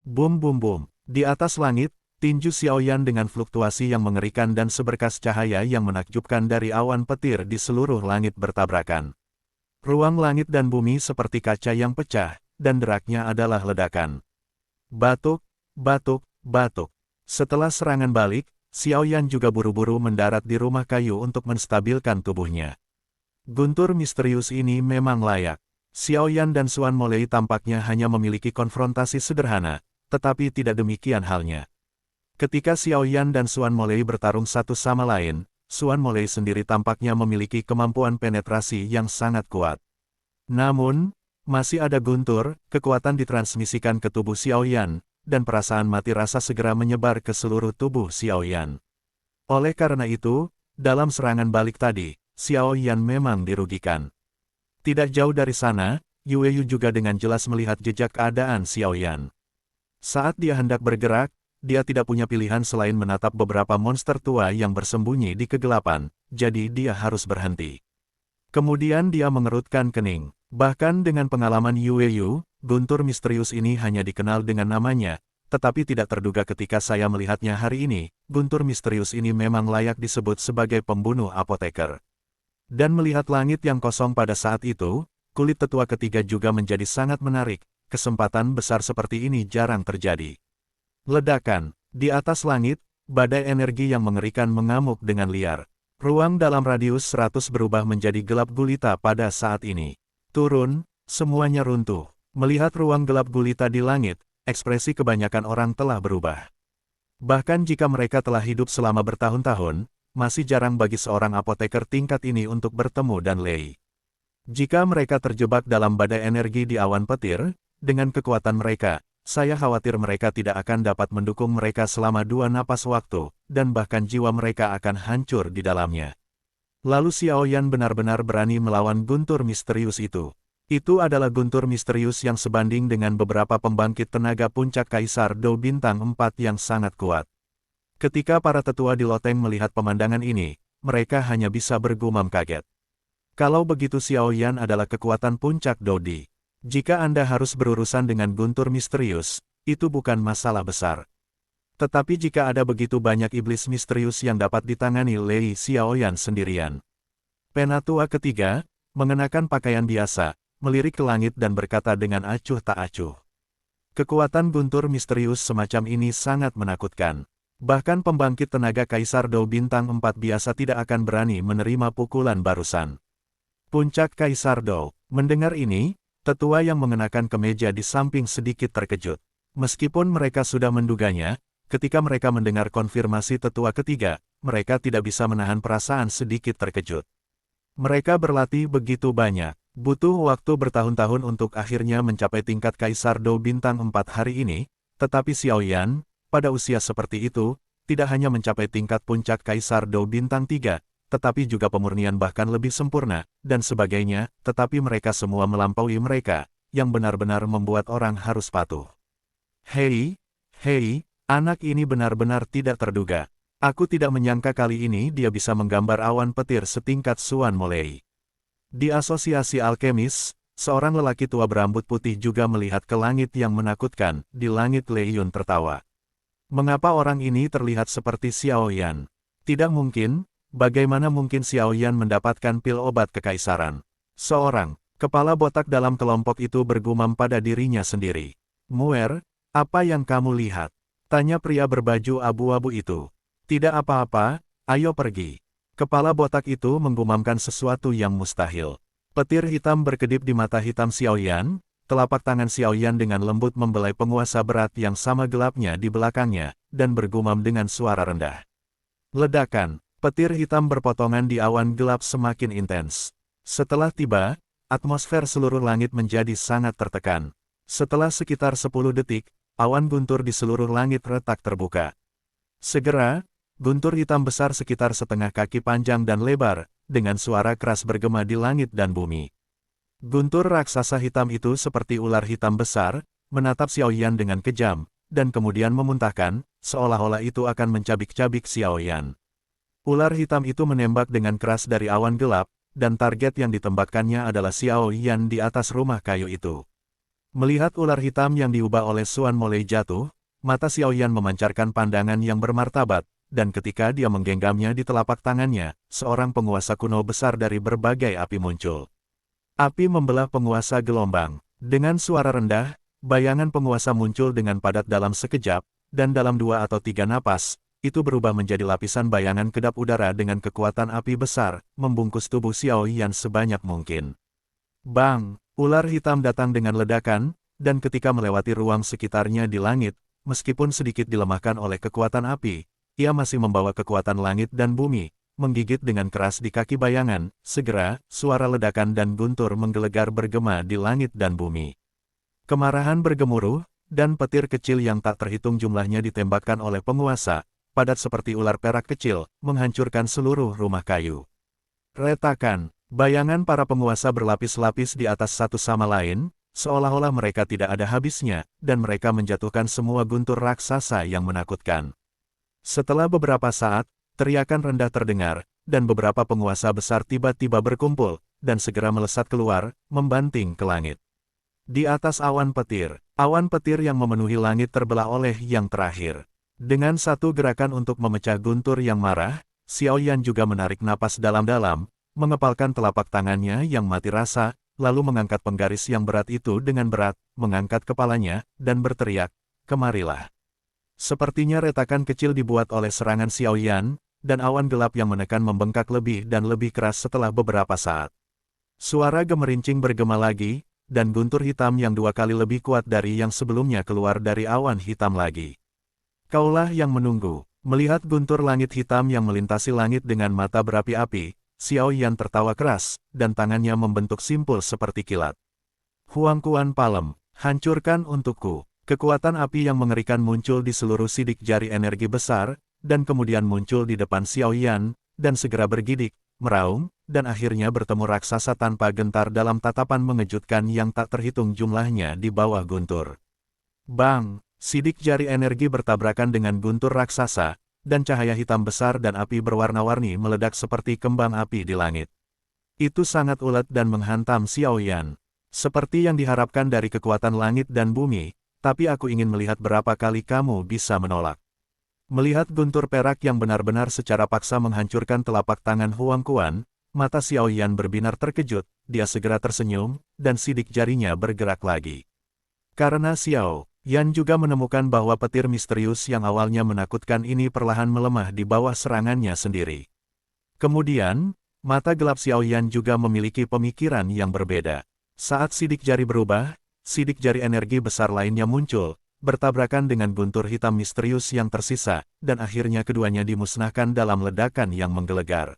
Bum bum bum. Di atas langit, tinju Xiaoyan dengan fluktuasi yang mengerikan dan seberkas cahaya yang menakjubkan dari awan petir di seluruh langit bertabrakan. Ruang langit dan bumi seperti kaca yang pecah, dan deraknya adalah ledakan. Batuk, batuk, batuk. Setelah serangan balik, Xiaoyan juga buru-buru mendarat di rumah kayu untuk menstabilkan tubuhnya. Guntur misterius ini memang layak. Xiaoyan dan Xuan Molei tampaknya hanya memiliki konfrontasi sederhana, tetapi tidak demikian halnya. Ketika Xiaoyan dan Xuan Molei bertarung satu sama lain, Xuan Molei sendiri tampaknya memiliki kemampuan penetrasi yang sangat kuat. Namun, masih ada guntur, kekuatan ditransmisikan ke tubuh Xiaoyan, dan perasaan mati rasa segera menyebar ke seluruh tubuh Xiaoyan. Oleh karena itu, dalam serangan balik tadi, Xiaoyan memang dirugikan. Tidak jauh dari sana, Yueyu juga dengan jelas melihat jejak keadaan Xiaoyan. Saat dia hendak bergerak, dia tidak punya pilihan selain menatap beberapa monster tua yang bersembunyi di kegelapan, jadi dia harus berhenti. Kemudian dia mengerutkan kening. Bahkan dengan pengalaman Yueyu, guntur misterius ini hanya dikenal dengan namanya, tetapi tidak terduga ketika saya melihatnya hari ini, guntur misterius ini memang layak disebut sebagai pembunuh apoteker. Dan melihat langit yang kosong pada saat itu, kulit tetua ketiga juga menjadi sangat menarik, kesempatan besar seperti ini jarang terjadi. Ledakan, di atas langit, badai energi yang mengerikan mengamuk dengan liar. Ruang dalam radius 100 berubah menjadi gelap gulita pada saat ini. Turun, semuanya runtuh. Melihat ruang gelap gulita di langit, ekspresi kebanyakan orang telah berubah. Bahkan jika mereka telah hidup selama bertahun-tahun, masih jarang bagi seorang apoteker tingkat ini untuk bertemu dan Lei. Jika mereka terjebak dalam badai energi di awan petir, dengan kekuatan mereka, saya khawatir mereka tidak akan dapat mendukung mereka selama 2 napas waktu, dan bahkan jiwa mereka akan hancur di dalamnya. Lalu Xiaoyan benar-benar berani melawan guntur misterius itu. Itu adalah guntur misterius yang sebanding dengan beberapa pembangkit tenaga puncak Kaisar Dou Bintang 4 yang sangat kuat. Ketika para tetua di loteng melihat pemandangan ini, mereka hanya bisa bergumam kaget. Kalau begitu Xiaoyan adalah kekuatan puncak Dodi. Jika Anda harus berurusan dengan guntur misterius, itu bukan masalah besar. Tetapi jika ada begitu banyak iblis misterius yang dapat ditangani Lei Xiaoyan sendirian. Penatua ketiga, mengenakan pakaian biasa, melirik ke langit dan berkata dengan acuh tak acuh. Kekuatan guntur misterius semacam ini sangat menakutkan. Bahkan pembangkit tenaga Kaisar Dou Bintang 4 biasa tidak akan berani menerima pukulan barusan. Puncak Kaisar Dou. Mendengar ini, tetua yang mengenakan kemeja di samping sedikit terkejut. Meskipun mereka sudah menduganya, ketika mereka mendengar konfirmasi tetua ketiga, mereka tidak bisa menahan perasaan sedikit terkejut. Mereka berlatih begitu banyak, butuh waktu bertahun-tahun untuk akhirnya mencapai tingkat Kaisar Dou Bintang 4 hari ini, tetapi Xiaoyan, pada usia seperti itu, tidak hanya mencapai tingkat puncak Kaisar Dou Bintang 3, tetapi juga pemurnian bahkan lebih sempurna, dan sebagainya, tetapi mereka semua melampaui mereka, yang benar-benar membuat orang harus patuh. Hei, anak ini benar-benar tidak terduga. Aku tidak menyangka kali ini dia bisa menggambar awan petir setingkat Xuan Molei. Di Asosiasi Alkemis, seorang lelaki tua berambut putih juga melihat ke langit yang menakutkan, di langit Lei Yun tertawa. Mengapa orang ini terlihat seperti Xiaoyan? Tidak mungkin, bagaimana mungkin Xiaoyan mendapatkan pil obat kekaisaran? Seorang kepala botak dalam kelompok itu bergumam pada dirinya sendiri. Muer, apa yang kamu lihat? Tanya pria berbaju abu-abu itu. Tidak apa-apa, ayo pergi. Kepala botak itu menggumamkan sesuatu yang mustahil. Petir hitam berkedip di mata hitam Xiaoyan. Telapak tangan Xiaoyan dengan lembut membelai penguasa berat yang sama gelapnya di belakangnya, dan bergumam dengan suara rendah. Ledakan, petir hitam berpotongan di awan gelap semakin intens. Setelah tiba, atmosfer seluruh langit menjadi sangat tertekan. Setelah sekitar 10 detik, awan guntur di seluruh langit retak terbuka. Segera, guntur hitam besar sekitar setengah kaki panjang dan lebar, dengan suara keras bergema di langit dan bumi. Guntur raksasa hitam itu seperti ular hitam besar, menatap Xiaoyan dengan kejam, dan kemudian memuntahkan, seolah-olah itu akan mencabik-cabik Xiaoyan. Ular hitam itu menembak dengan keras dari awan gelap, dan target yang ditembakkannya adalah Xiaoyan di atas rumah kayu itu. Melihat ular hitam yang diubah oleh Xuan Molei jatuh, mata Xiaoyan memancarkan pandangan yang bermartabat, dan ketika dia menggenggamnya di telapak tangannya, seorang penguasa kuno besar dari berbagai api muncul. Api membelah penguasa gelombang. Dengan suara rendah, bayangan penguasa muncul dengan padat dalam sekejap, dan dalam 2 atau 3 napas, itu berubah menjadi lapisan bayangan kedap udara dengan kekuatan api besar, membungkus tubuh Xiaoyan sebanyak mungkin. Bang! Ular hitam datang dengan ledakan, dan ketika melewati ruang sekitarnya di langit, meskipun sedikit dilemahkan oleh kekuatan api, ia masih membawa kekuatan langit dan bumi, menggigit dengan keras di kaki bayangan. Segera, suara ledakan dan guntur menggelegar bergema di langit dan bumi. Kemarahan bergemuruh, dan petir kecil yang tak terhitung jumlahnya ditembakkan oleh penguasa, padat seperti ular perak kecil, menghancurkan seluruh rumah kayu. Retakan, bayangan para penguasa berlapis-lapis di atas satu sama lain, seolah-olah mereka tidak ada habisnya, dan mereka menjatuhkan semua guntur raksasa yang menakutkan. Setelah beberapa saat, teriakan rendah terdengar, dan beberapa penguasa besar tiba-tiba berkumpul, dan segera melesat keluar, membanting ke langit. Di atas awan petir yang memenuhi langit terbelah oleh yang terakhir. Dengan satu gerakan untuk memecah guntur yang marah, Xiaoyan juga menarik napas dalam-dalam, mengepalkan telapak tangannya yang mati rasa, lalu mengangkat penggaris yang berat itu dengan berat, mengangkat kepalanya, dan berteriak, "Kemarilah." Sepertinya retakan kecil dibuat oleh serangan Xiaoyan, dan awan gelap yang menekan membengkak lebih dan lebih keras setelah beberapa saat. Suara gemerincing bergema lagi, dan guntur hitam yang 2 kali lebih kuat dari yang sebelumnya keluar dari awan hitam lagi. Kaulah yang menunggu. Melihat guntur langit hitam yang melintasi langit dengan mata berapi-api, Xiaoyan tertawa keras, dan tangannya membentuk simpul seperti kilat. Huangkuan Palem, hancurkan untukku. Kekuatan api yang mengerikan muncul di seluruh sidik jari energi besar, dan kemudian muncul di depan Xiaoyan, dan segera bergidik, meraung, dan akhirnya bertemu raksasa tanpa gentar dalam tatapan mengejutkan yang tak terhitung jumlahnya di bawah guntur. Bang! Sidik jari energi bertabrakan dengan guntur raksasa, dan cahaya hitam besar dan api berwarna-warni meledak seperti kembang api di langit. Itu sangat ulet dan menghantam Xiaoyan. Seperti yang diharapkan dari kekuatan langit dan bumi, tapi aku ingin melihat berapa kali kamu bisa menolak. Melihat guntur perak yang benar-benar secara paksa menghancurkan telapak tangan Huangkuan, mata Xiaoyan berbinar terkejut, dia segera tersenyum, dan sidik jarinya bergerak lagi. Karena Xiaoyan juga menemukan bahwa petir misterius yang awalnya menakutkan ini perlahan melemah di bawah serangannya sendiri. Kemudian, mata gelap Xiaoyan juga memiliki pemikiran yang berbeda. Saat sidik jari berubah, sidik jari energi besar lainnya muncul, bertabrakan dengan guntur hitam misterius yang tersisa, dan akhirnya keduanya dimusnahkan dalam ledakan yang menggelegar.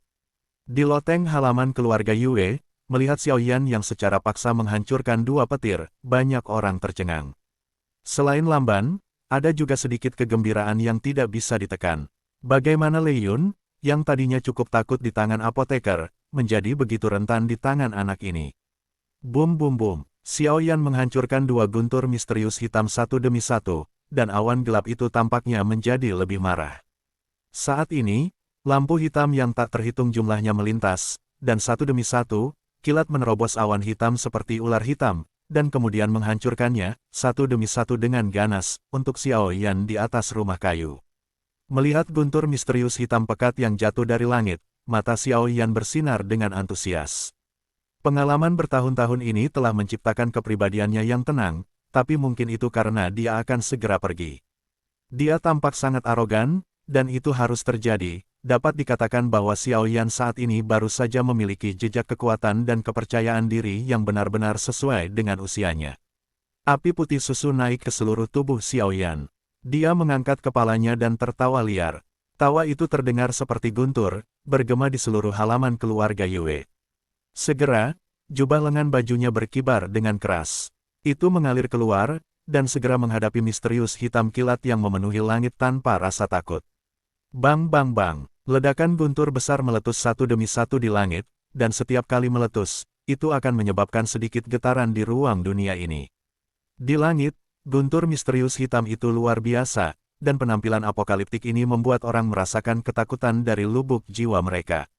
Di loteng halaman keluarga Yue, melihat Xiaoyan yang secara paksa menghancurkan 2 petir, banyak orang tercengang. Selain lamban, ada juga sedikit kegembiraan yang tidak bisa ditekan. Bagaimana Lei Yun, yang tadinya cukup takut di tangan apoteker, menjadi begitu rentan di tangan anak ini. Bum bum bum, Xiaoyan menghancurkan 2 guntur misterius hitam satu demi satu, dan awan gelap itu tampaknya menjadi lebih marah. Saat ini, lampu hitam yang tak terhitung jumlahnya melintas, dan satu demi satu, kilat menerobos awan hitam seperti ular hitam, dan kemudian menghancurkannya, satu demi satu dengan ganas, untuk Xiaoyan di atas rumah kayu. Melihat guntur misterius hitam pekat yang jatuh dari langit, mata Xiaoyan bersinar dengan antusias. Pengalaman bertahun-tahun ini telah menciptakan kepribadiannya yang tenang, tapi mungkin itu karena dia akan segera pergi. Dia tampak sangat arogan, dan itu harus terjadi. Dapat dikatakan bahwa Xiaoyan saat ini baru saja memiliki jejak kekuatan dan kepercayaan diri yang benar-benar sesuai dengan usianya. Api putih susu naik ke seluruh tubuh Xiaoyan. Dia mengangkat kepalanya dan tertawa liar. Tawa itu terdengar seperti guntur, bergema di seluruh halaman keluarga Yue. Segera, jubah lengan bajunya berkibar dengan keras. Itu mengalir keluar, dan segera menghadapi misterius hitam kilat yang memenuhi langit tanpa rasa takut. Bang bang bang, ledakan guntur besar meletus satu demi satu di langit, dan setiap kali meletus, itu akan menyebabkan sedikit getaran di ruang dunia ini. Di langit, guntur misterius hitam itu luar biasa, dan penampilan apokaliptik ini membuat orang merasakan ketakutan dari lubuk jiwa mereka.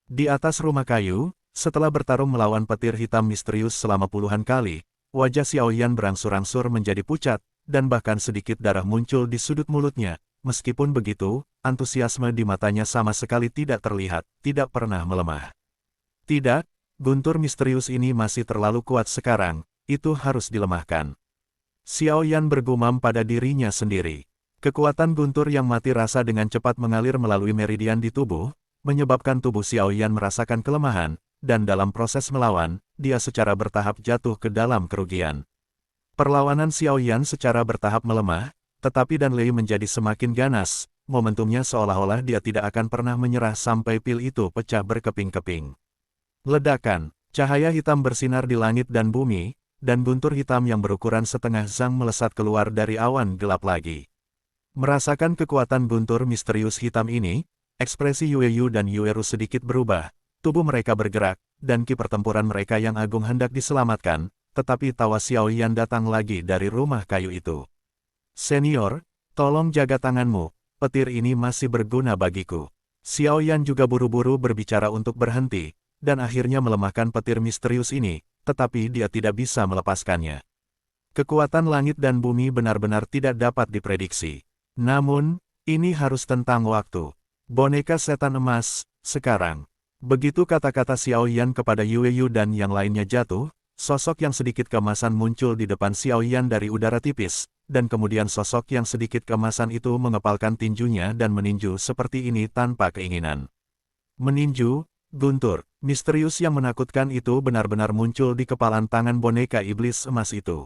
Di atas rumah kayu, setelah bertarung melawan petir hitam misterius selama puluhan kali, wajah Xiao Yan berangsur-angsur menjadi pucat, dan bahkan sedikit darah muncul di sudut mulutnya. Meskipun begitu, antusiasme di matanya sama sekali tidak terlihat, tidak pernah melemah. Tidak, guntur misterius ini masih terlalu kuat sekarang, itu harus dilemahkan. Xiao Yan bergumam pada dirinya sendiri. Kekuatan guntur yang mati rasa dengan cepat mengalir melalui meridian di tubuh, menyebabkan tubuh Xiao Yan merasakan kelemahan, dan dalam proses melawan, dia secara bertahap jatuh ke dalam kerugian. Perlawanan Xiao Yan secara bertahap melemah, tetapi Dan Lei menjadi semakin ganas, momentumnya seolah-olah dia tidak akan pernah menyerah sampai pil itu pecah berkeping-keping. Ledakan, cahaya hitam bersinar di langit dan bumi, dan guntur hitam yang berukuran setengah zang melesat keluar dari awan gelap lagi. Merasakan kekuatan guntur misterius hitam ini, ekspresi Yue Yu dan Yue Ru sedikit berubah, tubuh mereka bergerak, dan ki pertempuran mereka yang agung hendak diselamatkan, tetapi tawa Xiao Yan datang lagi dari rumah kayu itu. Senior, tolong jaga tanganmu, petir ini masih berguna bagiku. Xiao Yan juga buru-buru berbicara untuk berhenti, dan akhirnya melemahkan petir misterius ini, tetapi dia tidak bisa melepaskannya. Kekuatan langit dan bumi benar-benar tidak dapat diprediksi. Namun, ini harus tentang waktu. Boneka setan emas, sekarang. Begitu kata-kata Xiao Yan kepada Yue Yu dan yang lainnya jatuh, sosok yang sedikit keemasan muncul di depan Xiao Yan dari udara tipis, dan kemudian sosok yang sedikit keemasan itu mengepalkan tinjunya dan meninju seperti ini tanpa keinginan. Meninju, guntur, misterius yang menakutkan itu benar-benar muncul di kepalan tangan boneka iblis emas itu.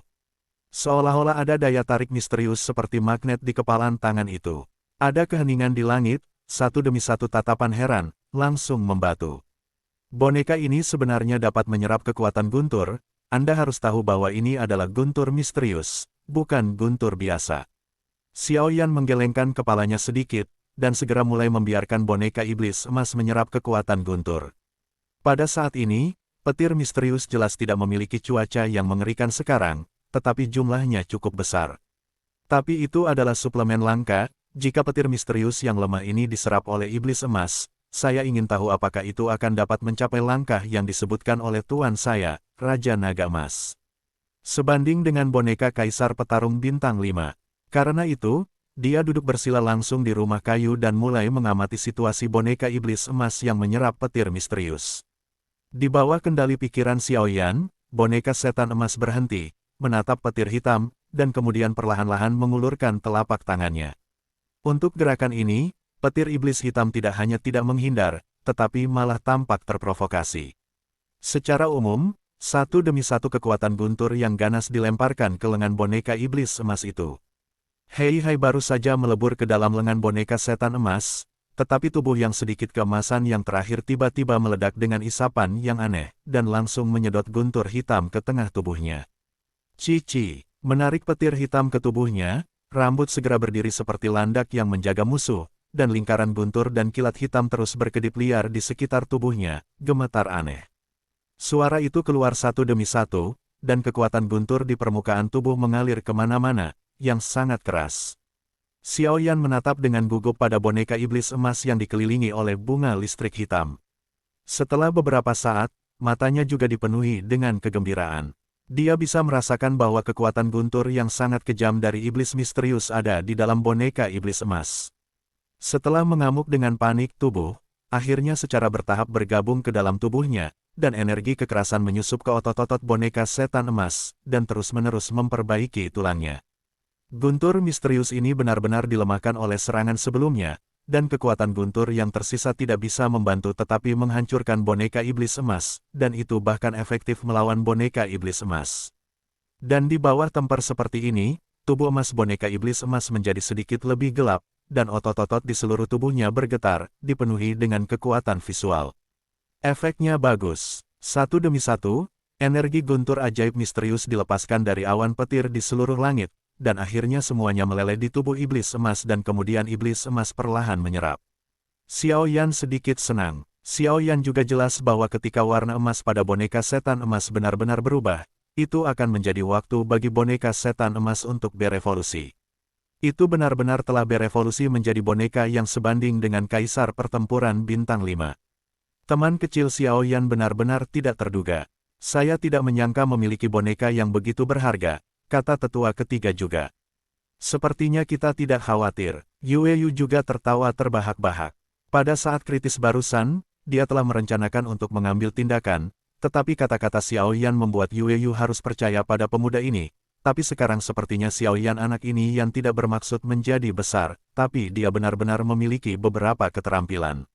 Seolah-olah ada daya tarik misterius seperti magnet di kepalan tangan itu. Ada keheningan di langit, satu demi satu tatapan heran, langsung membatu. Boneka ini sebenarnya dapat menyerap kekuatan guntur, Anda harus tahu bahwa ini adalah guntur misterius, bukan guntur biasa. Xiao Yan menggelengkan kepalanya sedikit, dan segera mulai membiarkan boneka iblis emas menyerap kekuatan guntur. Pada saat ini, petir misterius jelas tidak memiliki cuaca yang mengerikan sekarang, tetapi jumlahnya cukup besar. Tapi itu adalah suplemen langka, jika petir misterius yang lemah ini diserap oleh iblis emas, saya ingin tahu apakah itu akan dapat mencapai langkah yang disebutkan oleh tuan saya, Raja Naga Emas. Sebanding dengan boneka Kaisar Petarung Bintang 5. Karena itu, dia duduk bersila langsung di rumah kayu dan mulai mengamati situasi boneka iblis emas yang menyerap petir misterius. Di bawah kendali pikiran Xiao Yan, boneka setan emas berhenti, menatap petir hitam, dan kemudian perlahan-lahan mengulurkan telapak tangannya. Untuk gerakan ini, petir iblis hitam tidak hanya tidak menghindar, tetapi malah tampak terprovokasi. Secara umum, satu demi satu kekuatan guntur yang ganas dilemparkan ke lengan boneka iblis emas itu. Hei baru saja melebur ke dalam lengan boneka setan emas, tetapi tubuh yang sedikit keemasan yang terakhir tiba-tiba meledak dengan isapan yang aneh, dan langsung menyedot guntur hitam ke tengah tubuhnya. Cici, menarik petir hitam ke tubuhnya, rambut segera berdiri seperti landak yang menjaga musuh, dan lingkaran guntur dan kilat hitam terus berkedip liar di sekitar tubuhnya, gemetar aneh. Suara itu keluar satu demi satu, dan kekuatan guntur di permukaan tubuh mengalir kemana-mana, yang sangat keras. Xiao Yan menatap dengan gugup pada boneka iblis emas yang dikelilingi oleh bunga listrik hitam. Setelah beberapa saat, matanya juga dipenuhi dengan kegembiraan. Dia bisa merasakan bahwa kekuatan guntur yang sangat kejam dari iblis misterius ada di dalam boneka iblis emas. Setelah mengamuk dengan panik tubuh, akhirnya secara bertahap bergabung ke dalam tubuhnya, dan energi kekerasan menyusup ke otot-otot boneka setan emas, dan terus-menerus memperbaiki tulangnya. Guntur misterius ini benar-benar dilemahkan oleh serangan sebelumnya, dan kekuatan guntur yang tersisa tidak bisa membantu tetapi menghancurkan boneka iblis emas, dan itu bahkan efektif melawan boneka iblis emas. Dan di bawah tempar seperti ini, tubuh emas boneka iblis emas menjadi sedikit lebih gelap, dan otot-otot di seluruh tubuhnya bergetar, dipenuhi dengan kekuatan visual. Efeknya bagus. Satu demi satu, energi guntur ajaib misterius dilepaskan dari awan petir di seluruh langit, dan akhirnya semuanya meleleh di tubuh iblis emas dan kemudian iblis emas perlahan menyerap. Xiao Yan sedikit senang. Xiao Yan juga jelas bahwa ketika warna emas pada boneka setan emas benar-benar berubah, itu akan menjadi waktu bagi boneka setan emas untuk berevolusi. Itu benar-benar telah berevolusi menjadi boneka yang sebanding dengan Kaisar Pertempuran Bintang 5. Teman kecil Xiao Yan benar-benar tidak terduga. Saya tidak menyangka memiliki boneka yang begitu berharga, kata tetua ketiga juga. Sepertinya kita tidak khawatir. Yue Yu juga tertawa terbahak-bahak. Pada saat kritis barusan, dia telah merencanakan untuk mengambil tindakan, tetapi kata-kata Xiao Yan membuat Yue Yu harus percaya pada pemuda ini. Tapi sekarang sepertinya Xiao Yan anak ini yang tidak bermaksud menjadi besar, tapi dia benar-benar memiliki beberapa keterampilan.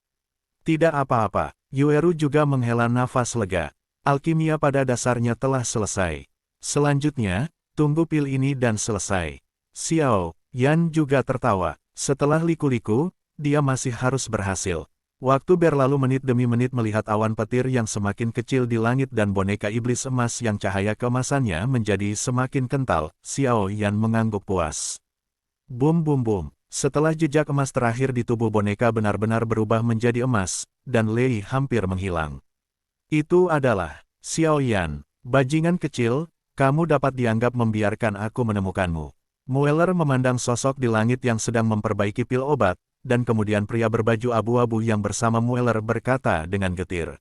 Tidak apa-apa, Yueru juga menghela nafas lega. Alkimia pada dasarnya telah selesai. Selanjutnya, tunggu pil ini dan selesai. Xiao Yan juga tertawa. Setelah liku-liku, dia masih harus berhasil. Waktu berlalu menit demi menit melihat awan petir yang semakin kecil di langit dan boneka iblis emas yang cahaya keemasannya menjadi semakin kental, Xiao Yan mengangguk puas. Bum bum bum. Setelah jejak emas terakhir di tubuh boneka benar-benar berubah menjadi emas, dan Lei hampir menghilang. Itu adalah, Xiao Yan, bajingan kecil, kamu dapat dianggap membiarkan aku menemukanmu. Mueller memandang sosok di langit yang sedang memperbaiki pil obat, dan kemudian pria berbaju abu-abu yang bersama Mueller berkata dengan getir.